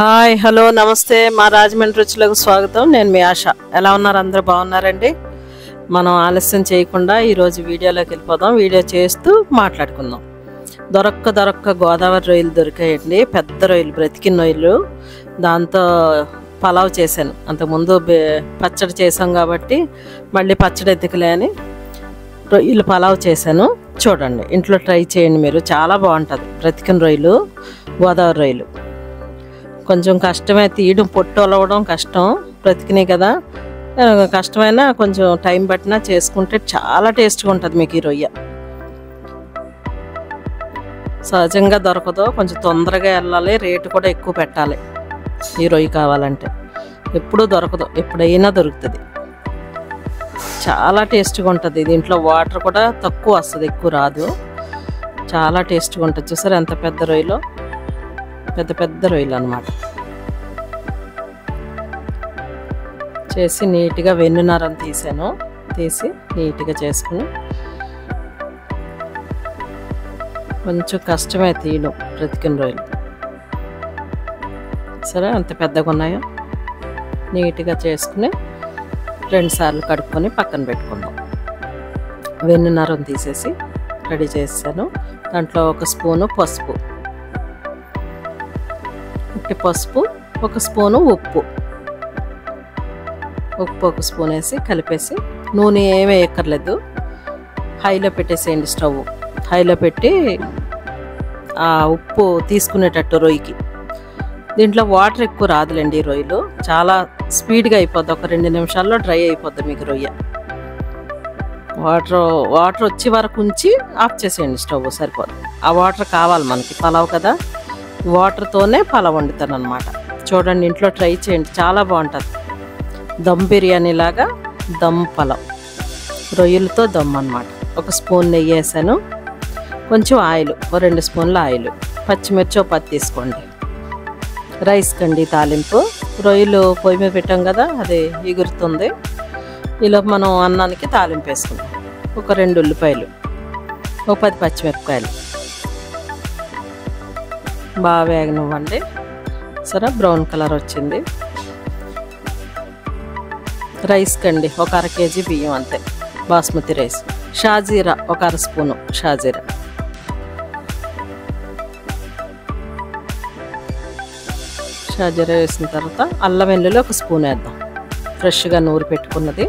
Hi hello నమస్తే మా రాజమండ్రి రుచులకు స్వాగతం. నేను మీ ఆశ. ఎలా ఉన్నారు? అందరూ బాగున్నారండి? మనం ఆలస్యం చేయకుండా ఈరోజు వీడియోలోకి వెళ్ళిపోదాం. వీడియో చేస్తూ మాట్లాడుకుందాం. దొరక్క గోదావరి రొయ్యలు దొరికాయండి. పెద్ద రొయ్యలు, బ్రతికిన రొయ్యలు. దాంతో పలావ్ చేశాను. అంతకుముందు పచ్చడి చేసాం కాబట్టి మళ్ళీ పచ్చడి ఎత్తుకలే అని రొయ్యలు పలావ్ చేశాను. చూడండి, ఇంట్లో ట్రై చేయండి మీరు. చాలా బాగుంటుంది. బ్రతికిన రొయ్యలు, గోదావరి రొయ్యలు. కొంచెం కష్టమే తీయడం, పొట్టు అలవడం కష్టం. బ్రతికినాయి కదా, కష్టమైనా కొంచెం టైం పట్టినా చేసుకుంటే చాలా టేస్ట్గా ఉంటుంది మీకు ఈ రొయ్య. సహజంగా దొరకదు, కొంచెం తొందరగా వెళ్ళాలి, రేటు కూడా ఎక్కువ పెట్టాలి. ఈ రొయ్య కావాలంటే ఎప్పుడూ దొరకదు, ఎప్పుడైనా దొరుకుతుంది. చాలా టేస్ట్గా ఉంటుంది. దీంట్లో వాటర్ కూడా తక్కువ వస్తుంది, ఎక్కువ రాదు. చాలా టేస్ట్గా ఉంటుంది. చూసారు ఎంత పెద్ద రొయ్యలో, పెద్ద రొయ్యలు అన్నమాట. చేసి నీట్గా వెన్నునారని తీసి నీట్గా చేసుకుని, కొంచెం కష్టమే తీయడం బ్రతికిన రొయ్యలు. సరే అంత పెద్దగా ఉన్నాయో నీట్గా చేసుకుని 2 సార్లు కడుక్కొని పక్కన పెట్టుకుందాం. వెన్నునారని తీసేసి రెడీ చేసాను. దాంట్లో 1 స్పూను పసుపు, పసుపు 1 స్పూను ఉప్పు 1 స్పూన్ వేసి కలిపేసి, నూనె ఏమీ వేయక్కర్లేదు. హైలో పెట్టేసేయండి. స్టవ్ హైలో పెట్టి ఆ ఉప్పు తీసుకునేటట్టు రొయ్యకి. దీంట్లో వాటర్ ఎక్కువ రాదులేండి. ఈ రొయ్యలు చాలా స్పీడ్గా అయిపోద్ది. 1-2 నిమిషాల్లో డ్రై అయిపోద్ది మీకు రొయ్య. వాటర్ వచ్చే వరకు ఉంచి ఆఫ్ చేసేయండి స్టవ్, సరిపోద్ది. ఆ వాటర్ కావాలి మనకి, పలావ్ కదా. వాటర్తోనే పలావ్ వండుతాను అనమాట. చూడండి, ఇంట్లో ట్రై చేయండి, చాలా బాగుంటుంది. దమ్ బిర్యానీ లాగా దమ్ పలావ్, రొయ్యలతో దమ్ అనమాట. 1 స్పూన్ నెయ్యి వేసాను. కొంచెం ఆయిల్, 2 స్పూన్ల ఆయిల్, పచ్చిమిర్చి 10 తీసుకోండి. రైస్ కండి తాలింపు. రొయ్యలు పొయ్యి మీద పెట్టాం కదా, అది ఎగురుతుంది. ఈలోపు మనం అన్నానికి తాలింపు వేసుకుందాం. 2 ఉల్లిపాయలు, 10 పచ్చిమిరపకాయలు బాగా వేగనివ్వండి. సరే, బ్రౌన్ కలర్ వచ్చింది. రైస్ కండి 1 అర కేజీ బియ్యం, అంతే, బాస్మతి రైస్. షాజీరా 1 అర స్పూను షాజీరా. షాజీరా వేసిన తర్వాత అల్లం వెల్లుల్లి 1 స్పూన్ వేద్దాం. ఫ్రెష్గా నూరు పెట్టుకున్నది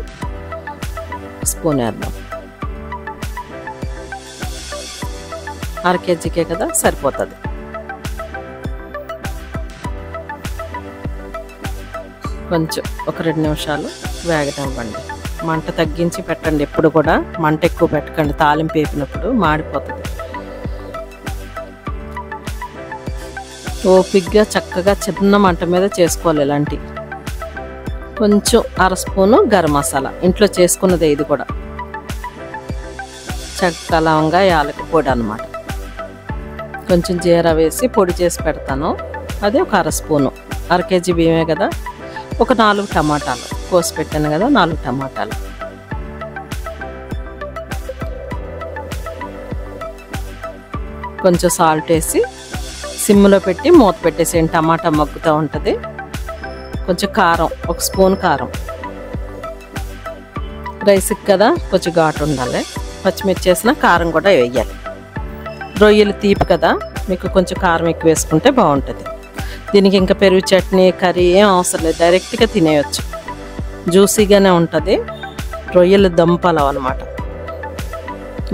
1 స్పూన్ వేద్దాం. అర కేజీకే కదా, సరిపోతుంది. కొంచెం 1-2 నిమిషాలు వేగనివ్వండి. మంట తగ్గించి పెట్టండి. ఎప్పుడు కూడా మంట ఎక్కువ పెట్టకండి. తాలింపు వేపినప్పుడు మాడిపోతుంది. ఓపిగ్గా చక్కగా చిన్న మంట మీద చేసుకోవాలి ఇలాంటివి. కొంచెం 1 స్పూను గరం మసాలా, ఇంట్లో చేసుకున్నదే ఇది కూడా. చెక్క, లవంగ, యాలక పొడి అన్నమాట. కొంచెం జీరా వేసి పొడి చేసి పెడతాను. అది 1 అర స్పూను. 1 కేజీ బియ్యమే కదా. 4 టమాటాలు కోసి పెట్టాను కదా, 4 టమాటాలు. కొంచెం సాల్ట్ వేసి సిమ్లో పెట్టి మూత పెట్టేసేయండి. టమాటా మగ్గుతూ ఉంటుంది. కొంచెం కారం, 1 స్పూన్ కారం. రైస్కి కదా కొంచెం ఘాటు ఉండాలి. పచ్చిమిర్చి వేసిన కారం కూడా వేయాలి. రొయ్యలు తీపి కదా, మీకు కొంచెం కారం ఎక్కువ వేసుకుంటే బాగుంటుంది. దీనికి ఇంకా పెరుగు చట్నీ, కర్రీ ఏం అవసరం లేదు, డైరెక్ట్గా తినేయచ్చు. జ్యూసీగానే ఉంటుంది. రొయ్యలు దమ్ పలావ్ అనమాట.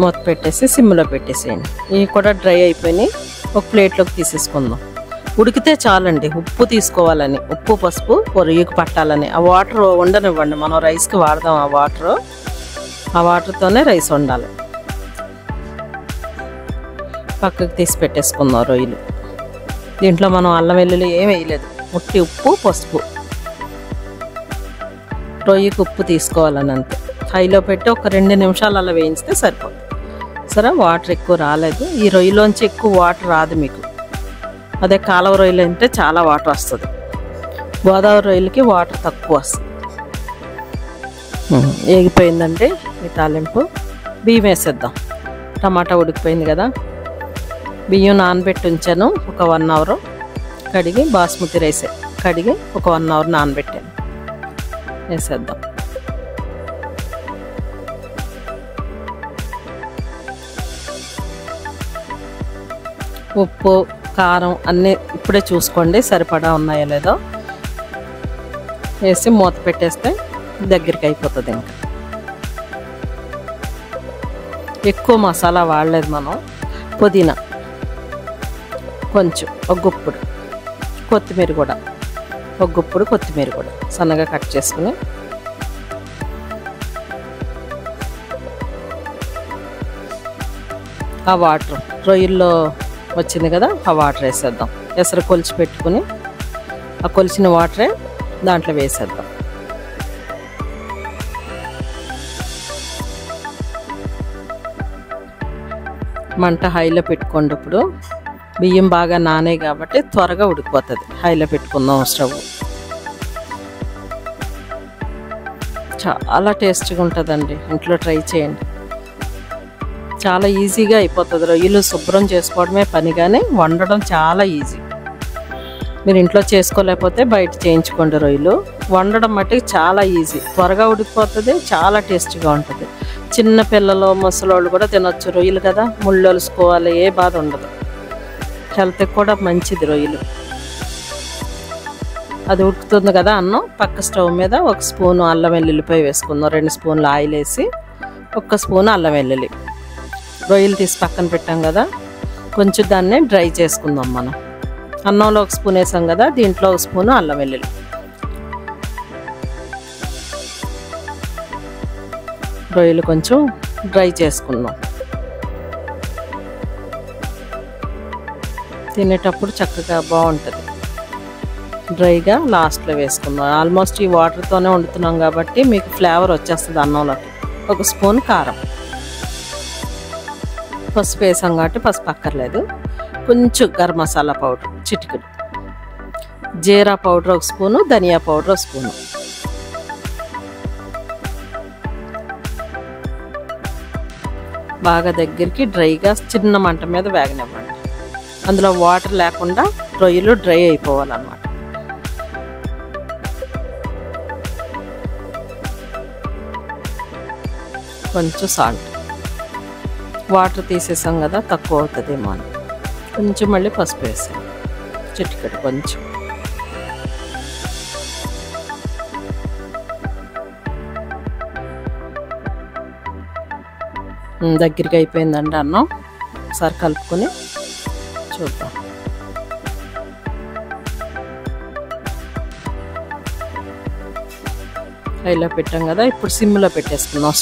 మూత పెట్టేసి సిమ్లో పెట్టేసేయండి. ఇవి కూడా డ్రై అయిపోయినాయి. ఒక ప్లేట్లోకి తీసేసుకుందాం. ఉడికితే చాలండి. ఉప్పు తీసుకోవాలని, ఉప్పు పసుపు రొయ్యకు పట్టాలని. ఆ వాటర్ ఉండనివ్వండి, మనం రైస్కి వాడదాం. ఆ వాటర్తోనే రైస్ వండాలి. పక్కకు తీసి పెట్టేసుకుందాం రొయ్యలు. దీంట్లో మనం అల్లం వెల్లుల్లి ఏం వేయలేదు, ఉట్టి ఉప్పు పసుపు. రొయ్యకు ఉప్పు తీసుకోవాలని అంతే. హైలో పెట్టి 2 నిమిషాలు అలా వేయించితే సరిపోతుంది. సరే, వాటర్ ఎక్కువ రాలేదు. ఈ రొయ్యలోంచి ఎక్కువ వాటర్ రాదు మీకు. అదే కాలువ రొయ్యలు అంటే చాలా వాటర్ వస్తుంది. గోదావరి రొయ్యలకి వాటర్ తక్కువ వస్తుంది. ఏగిపోయిందండి ఈ తాలింపు. బియ్యం వేసేద్దాం. టమాటా ఉడికిపోయింది కదా. బియ్యం నానబెట్టి ఉంచాను ఒక 1 అవర్. కడిగి బాస్మతి రైస్ కడిగి ఒక 1 అవర్ నానబెట్టాను. వేసేద్దాం. ఉప్పు కారం అన్నీ ఇప్పుడే చూసుకోండి సరిపడా ఉన్నాయో లేదో. వేసి మూత పెట్టేస్తే దగ్గరికి అయిపోతుంది. ఇంకా ఎక్కువ మసాలా వాడలేదు మనం. పుదీనా కొంచెం, ఒక గుప్పుడు కొత్తిమీర కూడా, ఒక గుప్పుడు కొత్తిమీర కూడా సన్నగా కట్ చేసుకుని ఆ వాటర్ రొయ్యల్లో వచ్చింది కదా ఆ వాటర్ వేసేద్దాం. ఎసరు కొలిచి పెట్టుకుని ఆ కొలిచిన వాటరే దాంట్లో వేసేద్దాం. మంట హైలో పెట్టుకోండి. ఇప్పుడు బియ్యం బాగా నానాయి కాబట్టి త్వరగా ఉడికిపోతుంది. హైలో పెట్టుకుందాం స్టవ్. చాలా టేస్టీగా ఉంటుందండి. ఇంట్లో ట్రై చేయండి. చాలా ఈజీగా అయిపోతుంది. రొయ్యలు శుభ్రం చేసుకోవడమే పని, కానీ వండడం చాలా ఈజీ. మీరు ఇంట్లో చేసుకోలేకపోతే బయట చేయించుకోండి. రొయ్యలు వండడం మట్టుకు చాలా ఈజీ, త్వరగా ఉడికిపోతుంది, చాలా టేస్టీగా ఉంటుంది. చిన్న పిల్లలు ముసలోళ్ళు కూడా తినొచ్చు. రొయ్యలు కదా, ముళ్ళు ఒలుసుకోవాలి, ఏ బాధ ఉండదు. హెల్త్కి కూడా మంచిది రొయ్యలు. అది ఉడుకుతుంది కదా అన్నం. పక్క స్టవ్ మీద 1 స్పూను అల్లం వెల్లుల్లిపాయ వేసుకుందాం. 2 స్పూన్లు ఆయిల్ వేసి 1 స్పూను అల్లం వెల్లుల్లి. రొయ్యలు తీసి పక్కన పెట్టాం కదా, కొంచెం దాన్ని డ్రై చేసుకుందాం. మనం అన్నంలో 1 స్పూన్ వేసాం కదా, దీంట్లో 1 స్పూను అల్లం వెల్లుల్లి. రొయ్యలు కొంచెం డ్రై చేసుకుందాం. తినేటప్పుడు చక్కగా బాగుంటుంది. డ్రైగా లాస్ట్లో వేసుకుందాం. ఆల్మోస్ట్ ఈ వాటర్తోనే వండుతున్నాం కాబట్టి మీకు ఫ్లేవర్ వచ్చేస్తుంది అన్నంలోకి. 1 స్పూన్ కారం, పసుపు వేసాం కాబట్టి పసుపు అక్కర్లేదు. కొంచెం గరం మసాలా పౌడర్ చిటికెడు, జీరా పౌడర్ 1 స్పూను, ధనియా పౌడర్ 1 స్పూను. బాగా దగ్గరికి డ్రైగా చిన్న మంట మీద వేగనివ్వండి. అందులో వాటర్ లేకుండా రొయ్యలు డ్రై అయిపోవాలన్నమాట. కొంచెం సాల్ట్, వాటర్ తీసేసాం కదా తక్కువ అవుతుందేమో అని కొంచెం మళ్ళీ పసుపు వేసాం చిటికెడు కొంచెం. దగ్గరికి అయిపోయిందండి అన్నం. ఒకసారి కలుపుకొని చూద్దాం. హైలో పెట్టాం కదా, ఇప్పుడు సిమ్లో పెట్టేసుకుందాం.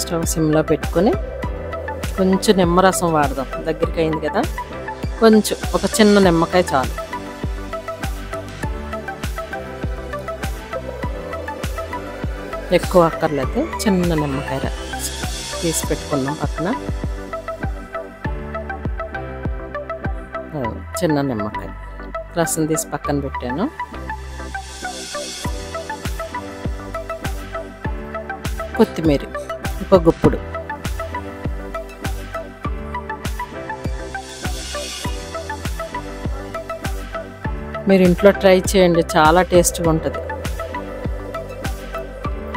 స్టవ్ సిమ్లో పెట్టుకొని కొంచెం నిమ్మరసం వాడదాం. దగ్గరికి అయింది కదా, కొంచెం ఒక చిన్న నిమ్మకాయ చాలు. ఎక్కువ అక్కర్లేదు, చిన్న నిమ్మకాయ తీసి పెట్టుకున్నాం పక్కన. చిన్న నిమ్మకాయ రసం తీసి పక్కన పెట్టాను. కొత్తిమీర 1 గుప్పుడు, మీరు ఇంట్లో ట్రై చేయండి, చాలా టేస్ట్గా ఉంటుంది.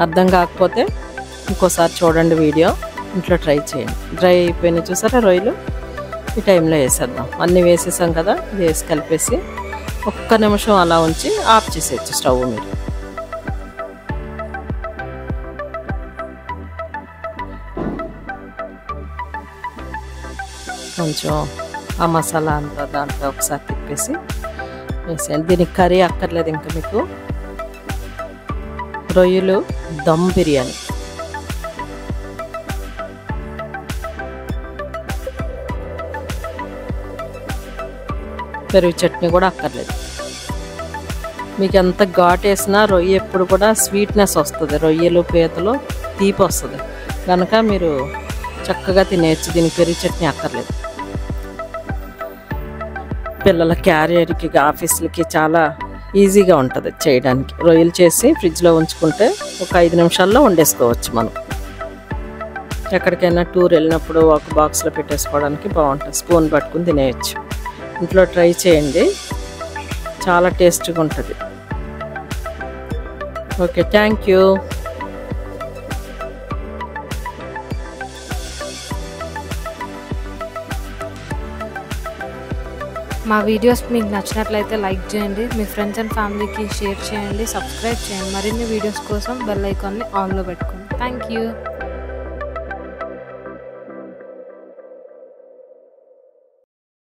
అర్థం కాకపోతే ఇంకోసారి చూడండి వీడియో, ఇంట్లో ట్రై చేయండి. డ్రై అయిపోయినాయి చూసారా రొయ్యలు. ఈ టైంలో వేసేద్దాం. అన్నీ వేసేసాం కదా, వేసి కలిపేసి 1 నిమిషం అలా ఉంచి ఆఫ్ చేసేయచ్చు స్టవ్. మీరు కొంచెం ఆ మసాలా అంతా దాంట్లో ఒకసారి తిప్పేసి వేసేయండి. దీనికి కర్రీ అక్కర్లేదు. ఇంకా మీకు రొయ్యలు దమ్ బిర్యానీ. పెరుగు చట్నీ కూడా అక్కర్లేదు. మీకు ఎంత ఘాటు వేసినా రొయ్య ఎప్పుడు కూడా స్వీట్నెస్ వస్తుంది. రొయ్యలు పీతలు తీపి వస్తుంది కనుక మీరు చక్కగా తినేయచ్చు. దీనికి పెరుగు చట్నీ అక్కర్లేదు. పిల్లల క్యారియర్కి ఆఫీసులకి చాలా ఈజీగా ఉంటుంది చేయడానికి. రొయ్యలు చేసి ఫ్రిడ్జ్లో ఉంచుకుంటే ఒక 5 నిమిషాల్లో వండేసుకోవచ్చు మనం. ఎక్కడికైనా టూర్ వెళ్ళినప్పుడు ఒక బాక్స్లో పెట్టేసుకోవడానికి బాగుంటుంది. స్పూన్ పట్టుకుని తినేయచ్చు. ఇంట్లో ట్రై చేయండి, చాలా టేస్టీగా ఉంటుంది. Okay, thank you. మా వీడియోస్ మీకు నచ్చినట్లయితే లైక్ చేయండి, మీ ఫ్రెండ్స్ అండ్ ఫ్యామిలీకి షేర్ చేయండి, సబ్స్క్రైబ్ చేయండి. మరిన్ని వీడియోస్ కోసం బెల్ ఐకాన్ని ఆన్లో పెట్టుకోండి. Thank you.